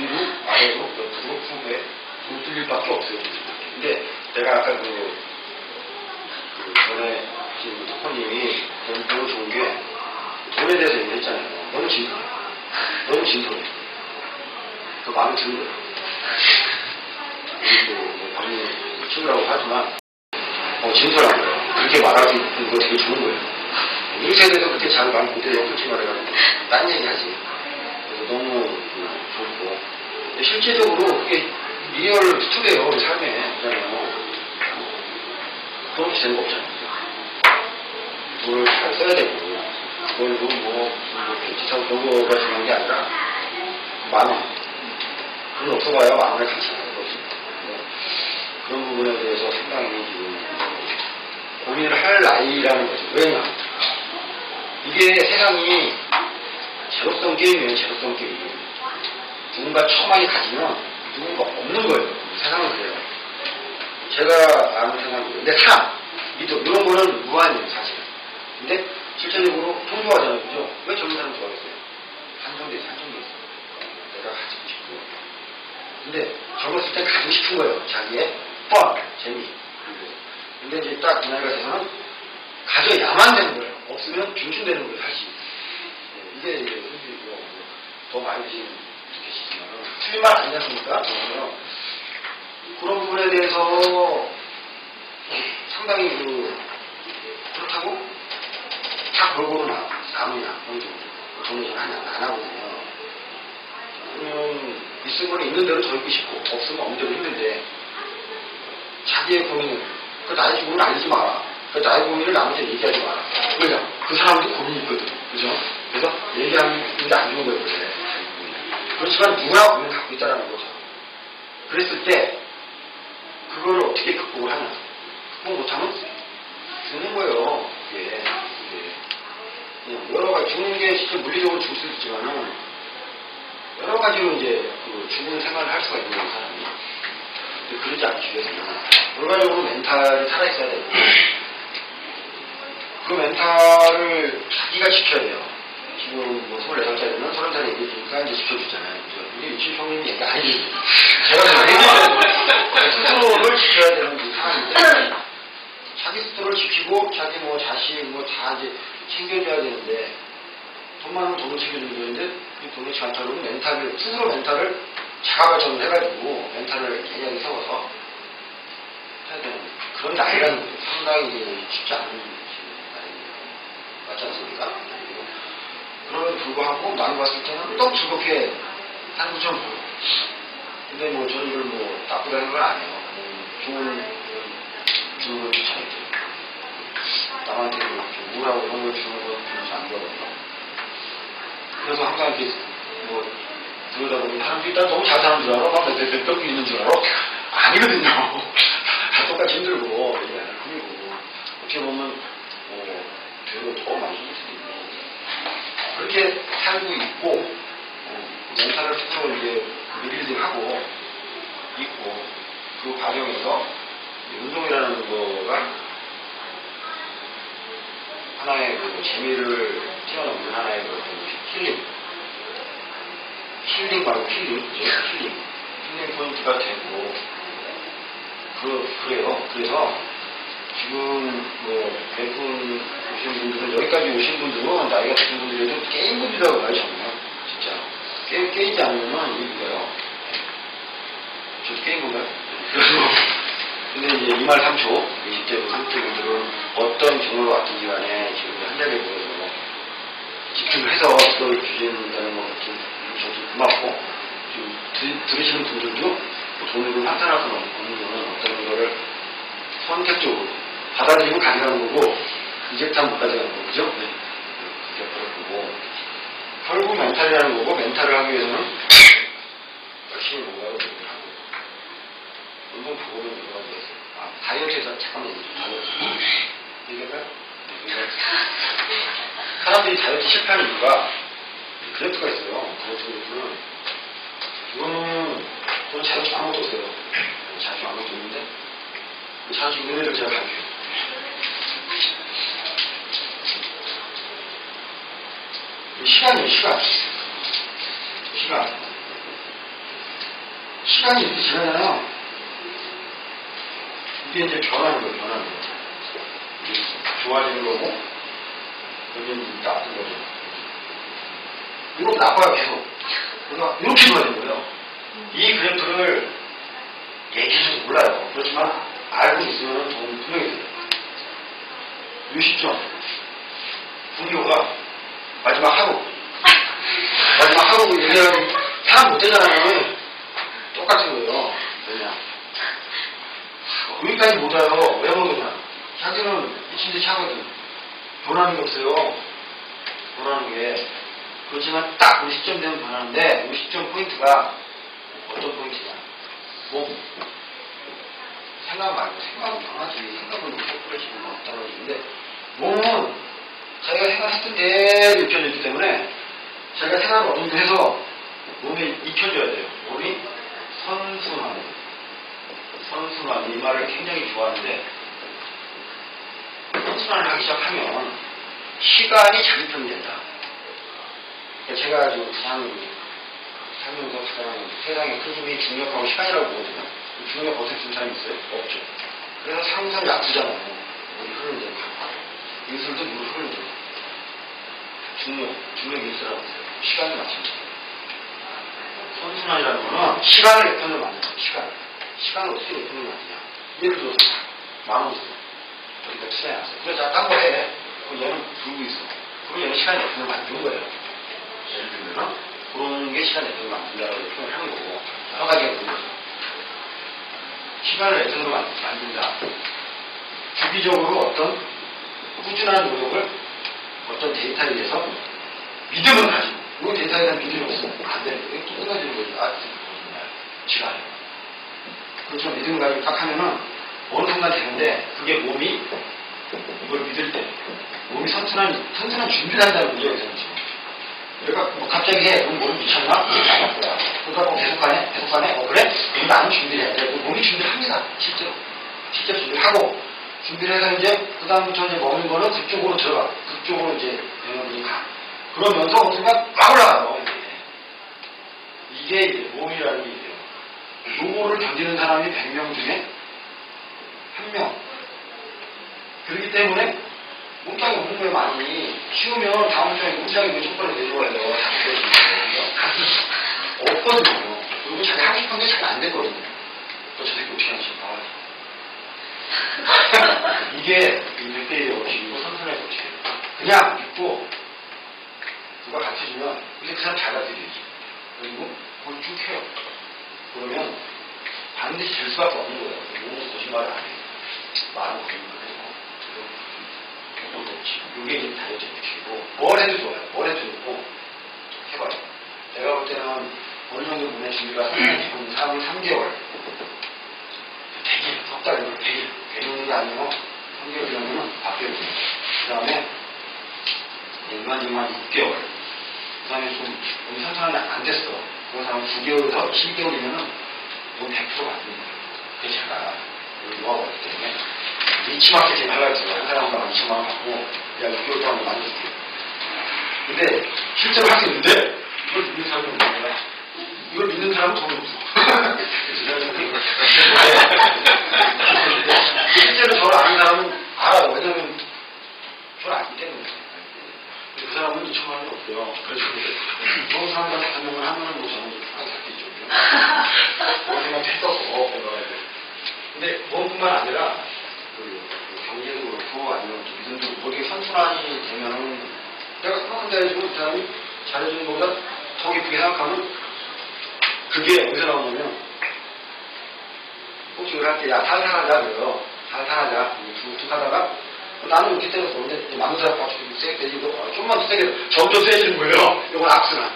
위로, 아래로, 옆으로, 후배, 일밖에 없어요. 근데 내가 아까 전에 하신 토커님이 너무 좋은 게 돈에 대해서 얘기했잖아요. 너무 진솔해. 너무 진솔해. 그 마음에 드는 거예요. 그리고 뭐 본인이 친구라고 하지만 진솔한 거예요. 그렇게 말할 수 있는 거 되게 좋은 거예요. 우리 세대도 그렇게 잘 말 못해요. 솔직히 말해가지고 딴 얘기 하지. 그래서 너무 좋고 실제적으로 그게 리얼 투데요. 우리 삶에 그잖아요. 그런 게 되는 거 없잖아요. 돈을 잘 써야 되고 그걸로 벤치사고 그런 거가 중요한 게 아니라 만원 그건 없어봐야 만원의 가치가 나는 거지. 그런 부분에 대해서 상당히 지금 고민을 할 나이라는 거죠. 왜냐 이게 세상이 제로섬 게임이에요. 제로섬 게임. 누군가 처만이 가지면 누군가 없는 거예요. 세상은 그래요. 제가 아는 세상이에요. 근데 사람, 미도 이런 거는 무한이에요. 사실은. 근데 실제적으로 돈 좋아하잖아요. 그죠? 왜 젊은 사람 좋아하겠어요? 한정돼 있어요. 내가 가지고 싶고. 근데 젊었을 때 가지고 싶은 거예요. 자기의 재미. 근데 이제 딱 그 나이가 돼서는 가져야만 되는 거예요. 없으면 빙신되는 거예요. 사실. 이게 이제 더 많이 드시는 계시지만 틀린 말 아니지 않습니까? 그런 부분에 대해서 상당히 그렇다고 다 골고루 남으냐 돈을 좀 하냐 안 하거든요. 그러면 있으면 있는 대로 더 있고 싶고 없으면 없는 대로 힘든데 자기의 고민을 그 나의 고민을 알리지 마라. 그 나의 고민을 남한테 얘기하지 마라. 왜냐? 그 사람도 고민이 있거든. 그죠? 그래서 얘기하는 게 안 좋은 거예요. 그래. 그렇지만 누구나 고민을 갖고 있다는 거죠. 그랬을 때 그걸 어떻게 극복을 하냐? 극복 못하면 죽는 거예요. 이게 여러 가지 죽는 게 진짜 물리적으로 죽을 수 있지만은 여러 가지로 이제 죽는 생활을 할 수가 있는 사람이. 그러지 않기 위해서는 결과적으로 멘탈이 살아있어야 되고 그 멘탈을 자기가 지켜야 돼요. 지금 24살짜리는 30살에 얘기해주니까 이제 지켜주잖아요. 우리 유치원 형님이 얘기 안 해주죠. 제가 얘기해줘야 스스로를 지켜야 되는 상황이기 때문에 자기 스스로를 지키고 자기 자식 다 이제 챙겨줘야 되는데 돈 많으면 돈을 챙겨주는 건데 그 돈을 잘 타고 스스로 멘탈을 자가 발전을 해가지고 멘탈을 굉장히 세워서 해야 되는 그런 나이라는 거예요. 상당히 쉽지 않은 나이입니다. 맞지 않습니까? 그럼에도 불구하고 나이 봤을 때는 너무 즐겁게 하는 것처럼 보여요. 근데 저는 이걸 나쁘다는 건 아니에요. 주는 걸 추천해요. 남한테 우울하고 이런 걸 주는 건 별로 안 좋아하거든요. 그래서 항상 이렇게 그러다 보면 사람들이 나 너무 잘 사는 줄 알아? 막 몇 벽이 있는 줄 알아? 아니거든요. 다 똑같이 힘들고, 그리고 어떻게 보면, 되게 더 많이 힘들 수도 있고. 그렇게 살고 있고, 멘탈을 스스로 이제 리빌딩하고 있고, 그 과정에서 운동이라는 거가 하나의 재미를 뛰어넘는 하나의 힐링 말고 힐링 포인트가 되고 그래요. 그래서 지금 몇 분 오신 분들은 여기까지 오신 분들은 나이가 드신 분들에도 게임분이라고 말이 정말 진짜 게임지 않으면 이게 뭐예요? 저도 게임인가요? 근데 이제 2말 3초 20대부터 30대분들은 어떤 경로로 왔든지 간에 지금 한 자리에 모여서 집중을 해서 그걸 주신다는 것 같은 저도 고맙고 지금 들으시는 분들도 돈으로 환산할 수는 없는 어떤 거를 선택적으로 받아들이고 가져가는 거고 이제부터 못 가져가는 거고 그죠? 네. 그게 그렇고 결국 멘탈이라는 거고 멘탈을 하기 위해서는 열심히 뭔가를 하고 운동 방법은 여러 가지가 있어요. 다이어트에서 잠깐만 다이어트 얘기할까요? 사람들이 다이어트 실패하는 이유가 그래프가 있어요. 그래프는 저는 자주 아무것도 없어요. 자주 아무것도 없는데 자주 있는 애들 제가 가르쳐요. 시간이에요. 시간이 이렇게 지나잖아요. 그게 이제 변하는 거예요, 변하는 거. 이게 좋아지는 거고, 그게 나쁜 거죠. 이거 나빠요, 계속. 그러니까 이렇게 좋아지는 거예요. 이 그래프를 얘기해도 몰라요. 그렇지만 알고 있으면 도움이 분명히 돼요. 이 시점, 구리오가 마지막 하루 얘기하면 사람 못 되잖아요. 똑같은 거예요. 왜냐? 여기까지 못 와요. 왜 먹느냐? 자기는 미친 듯이 하거든. 변하는 게 없어요. 변하는 게. 그렇지만 딱 50점 되면 변하는데 50점 포인트가 어떤 포인트냐? 몸. 생각 말고 생각은 변하지. 생각은 똑부러지고 막 떨어지는데 몸은 자기가 생각했던 대로 익혀졌기 때문에 자기가 생각을 어느 정도 해서 몸에 익혀줘야 돼요. 몸이 선순환. 이 말을 굉장히 좋아하는데 선순환을 하기 시작하면 시간이 자기 편이 된다. 제가 지금 살면서 가장 세상에 큰 힘이 중력하고 시간이라고 보거든요. 중력 어떻게 쓴 사람이 있어요? 없죠. 그래서 항상 약주잖아요. 물이 흐르는 대로 가고 인술도 물이 흐르는 대로 중력 인술이라고 있어요. 시간을 맞춥니다. 선순환이라는 거는 시간을 몇 편을 만든다. 시간을 어떻게 몇 편을 만드냐. 예를 들어서 10,000원 있어. 여기다 투자해놨어. 그래서 딴 거 해. 그럼 얘는 불고 있어. 그럼 얘는 시간 몇 편을 만든 거예요. 예를 들면 그런 게 시간 몇 편을 만든다라고 표현을 하는 거고 여러 가지가 있는 거죠. 시간을 몇 편으로 만든다. 주기적으로 어떤 꾸준한 노력을 어떤 데이터에 의해서 믿음을 가지고 이 데이터에 대한 믿음이 없으면 안 되는 거예요. 또 끊어지는 거죠. 시간이. 그렇죠. 믿음을 가지고 딱 하면은 어느 순간 되는데 그게 몸이 이걸 믿을 때 몸이 선순환 준비를 한다는 거죠. 여기서는 지금. 그러니까 뭐 갑자기 해. 그럼 몸이 미쳤나? 안 할 거야. 그러다 보면 계속하네. 그래? 그럼 나는 준비를 해야 돼. 몸이 준비를 합니다. 실제로 준비를 하고 준비를 해서 이제 그다음부터 이제 먹는 거는 그쪽으로 들어가. 그쪽으로 이제 영양분이 가. 그러면서 어느 순간 막 올라가요. 이게 몸이라는 게 있어요. 요거를 견디는 사람이 100명 중에 1명. 그렇기 때문에 몸짱이 오는 거에 많이 키우면 다음 주에 몸짱이 그 촉발을 내줘야 돼요. 없거든요. 그리고 자기 하고 싶은 게 잘 안 됐거든요. 또 저 새끼 어떻게 하지? 이게 이 100대의 법칙이고 선선의 법칙이에요. 그냥 믿고 누가 가르쳐주면 그 사람 잘 가르쳐줘야지. 그리고 그걸 쭉 해요. 그러면 반드시 될 수밖에 없는 거예요. 몸은 거짓말을 안 해요. 말은 거짓말을 해요. 그런 법칙. 이게 이제 다이어트 법칙이고 뭘 해도 좋아요. 뭘 해도 좋고 해봐요. 내가 볼 때는 어느 정도 몸의 준비가 지금 3개월 100일, 석 달이면 100일 되는 게 아니고 3개월 지나면 바뀌어요. 그 다음에 1만, 2만, 6개월 그 다음에 좀 몸이 선선하게 안 됐어. 그 사람은 9개월에서 7개월이면은 몸 100% 맞습니다. 그게 제가 여기 모아봤기 때문에 이치마켓 제일 하려고 했어요. 한 사람당 2천만 원 받고 그냥 6개월 동안 만들었어요. 근데 실제로 할 수 있는데 이걸 믿는 사람이 없는 거야. 이걸 믿는 사람은 돈이 없어. 실제로 저를 아는 사람은 알아요. 왜냐면 저를 알기 때문에. 그 사람은 2천만 원이 없어요. 그래서 좋은 사람한테 설명을 하면은 뭐 저는 살겠죠. 그런 생각도 했었고, 근데 그것뿐만 아니라 그 경제도 그렇고 아니면 믿음도 그렇고 이렇게 선순환이 되면은 내가 그만큼 잘해주고 그 사람이 잘해주는 것보다 더 깊게 생각하면 그게 어디서 나오냐면 꼭 저를 할 때 야 살살하자 그래요. 살살하자. 툭툭 하다가 나는 이렇게 때렸어. 근데 남는 사람 박수 세게 때리고 좀만 더 세게 점점 세지는 거예요. 이건 악순환.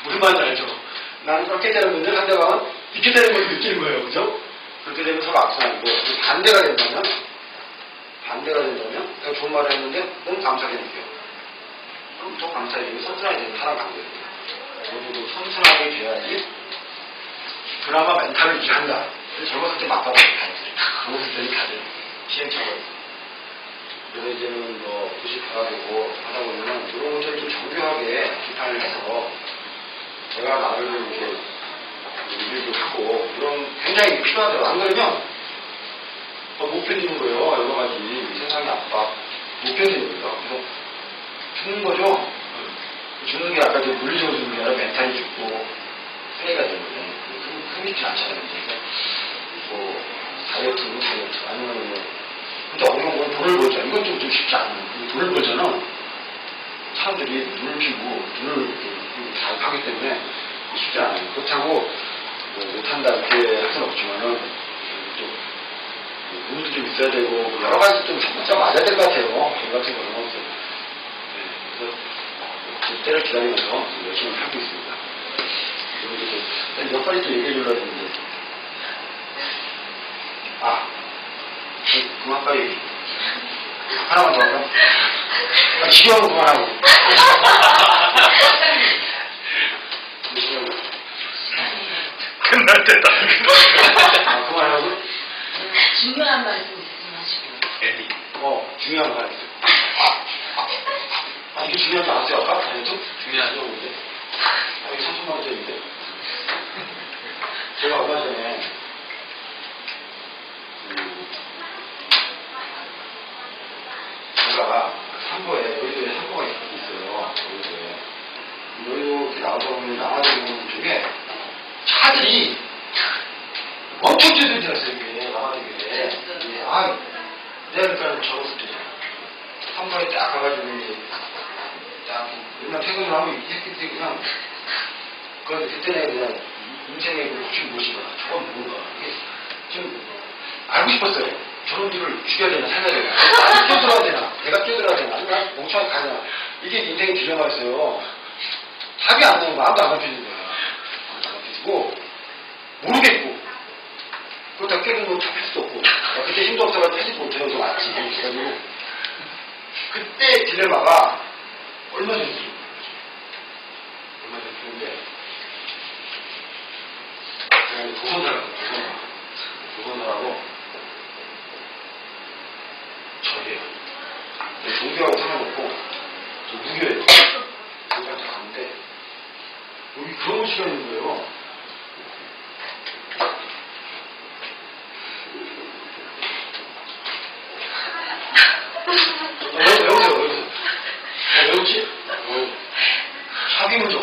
무슨 말인지 알죠? 나는 그렇게 때렸는데 상대방은 이렇게 때리는 걸 느끼는 거예요. 그죠? 그렇게 되면 서로 악순환이고 반대가 된다면 내가 좋은 말을 했는데 너무 감사하게 느껴요. 그럼 더 감사하게 되면 선순환이 되는 사람 관계거든요. 모두도 선순환이 돼야지 그나마 멘탈을 유지한다. 젊었을 때 맞받아서 젊었을 때는 다들 시행착오를 그래서 이제는 뭐 90 가가지고 하다 보면은 이런 것들을 좀 정교하게 비판을 해서 제가 나를 이렇게 일도 하고 이런 굉장히 필요하더라고요. 안 그러면 못 견디는 거예요. 여러 가지 세상의 압박 못 견디는 거예요. 그래서 죽는 거죠. 죽는 게 아까 물리적으로 죽는 게 아니라 멘탈이 죽고 쓰레기가 되는 거예요. 흔히지 않잖아요. 그래서 뭐 다이어트는 다이어트 아니면 뭐 근데 어려운 건 돈을 벌자. 이건 좀 쉽지 않아요. 돈을 벌잖아. 사람들이 눈을 피고 눈을 잘 하기 때문에 쉽지 않아요. 그렇다고 뭐 못한다 이렇게 할 수는 없지만은 또 눈도 좀 있어야 되고 뭐 여러 가지 좀 진짜 맞아야 될 것 같아요. 돈 같은 거는 없어요. 그래서 그때를 기다리면서 열심히 하고 있습니다. 몇 가지 또 얘기해 주려고 했는데 그만 빨리 하나만 더 할까? 지겨운 거 그만하고 끝날 때다. 그만하고 중요한 말씀 말씀하시고. 에디. 중요한 거 하나 있어요. 이게 중요한 거 아세요 아까? 다이어트? 중요하죠. 근데 이게 3천만 원짜리인데 제가 얼마 전에 제가 삼보에 여의도에 삼보가 있어요. 여의도 이렇게 나와서 보면 남아대교 쪽에 차들이 엄청 찢어졌어요. 이게 남아대교에. 내가 그러니까 적었을 때 삼보에 딱 가가지고 이제 딱 맨날 퇴근을 하고 했기 때문에 그냥 그때는 그냥 인생의 혹시 무엇인가 저건 뭔가 이게 좀 알고 싶었어요. 저놈들을 죽여야 되나 살려야 되나 나도 뛰어들어야 되나 내가 뛰어들어야 되나 아니면 멍청하게 가냐 이게 인생의 딜레마였어요. 답이 안 나오고 마음도 안 잡히는 거야. 안 잡히고 모르겠고 그렇다고 깨도 잡힐 수도 없고 그때 힘도 없어가지고 하지 못해요. 좀 왔지. 그래가지고 그때 딜레마가 얼마 전에 들었는데 제가 도선사라고 저예요. 종교하고 상관없고 무교예요. 거기까지 갔는데 여기 그런 시간이 있는 거예요. 여기지? 사기무조.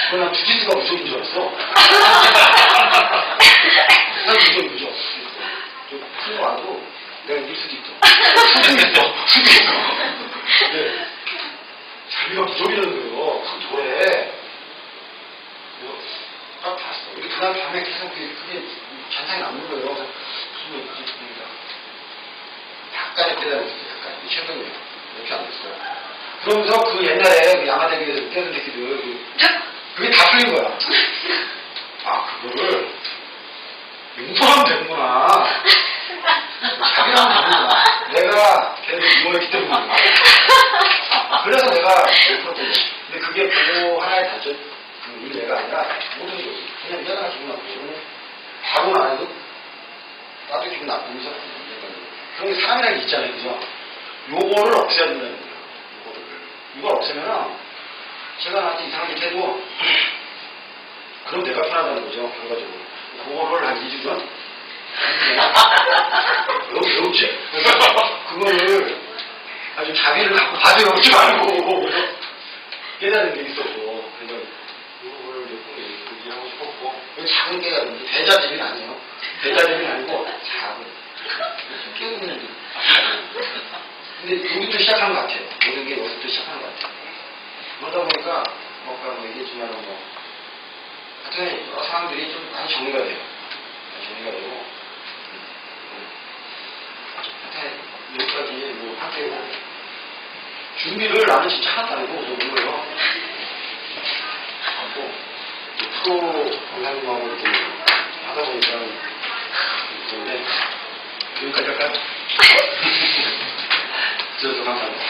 그건 주짓수가 무조건 줄 알았어. 난 무조건. 큰거 와도 내가 이길 수도 있어. 수도 있어. 근데 자기가 무조건이라는 거예요. 그 조에. 그래서 딱 봤어. 우리 그날 밤에 계속 그게 잔상이 남는 거예요. 그래서 무슨 얘기지? 약간의 깨달음이 있어요. 약간. 최근에. 이렇게 안 됐어요. 그러면서 그 옛날에 그 양화대교에서 깨던 새끼들 그게 다 풀린 거야. 그거를 용서하면 되는구나. 자기랑 다르구나. 내가 걔를 이용했기 때문에. 그래서 내가 못 풀었거든. 근데 그게 보고 하나의 단점, 그 일례가 아니라 모든 게 그냥 내가 기분 나쁘고 바로는 안 해도 나도 기분 나쁘면서 그런 게 사람이라는 게 있잖아요. 그죠? 요거를 없애야 된다는 거예요. 이걸 없애면은 제가 나한테 이상한 짓 해도 그럼 내가 편하다는 거죠. 결과적으로. 그거를 한 2주간 너무 배우지? 그거를 아주 자비를 갖고 받아오지 말고 깨달은 게 있었고 그래서 이거를 좀 얘기하고 싶었고 작은 깨달음 대자재는 아니에요. 대자재는 아니고 작은 깨우는 근데 여기부터 시작하는 것 같아요. 모든 게 여기부터 시작하는 것 같아요. 그러다 보니까 아까 얘기했지만 하여튼 여러 사람들이 좀 많이 정리가 돼요. 정리가 되고 하여튼 여기까지 뭐 하고 준비를 나는 진짜 하나도 안 하고 오는 거예요. 하고 프로 강사님하고 이렇게 하다 보니까 그런데 여기까지 할까요? 저도 감사합니다.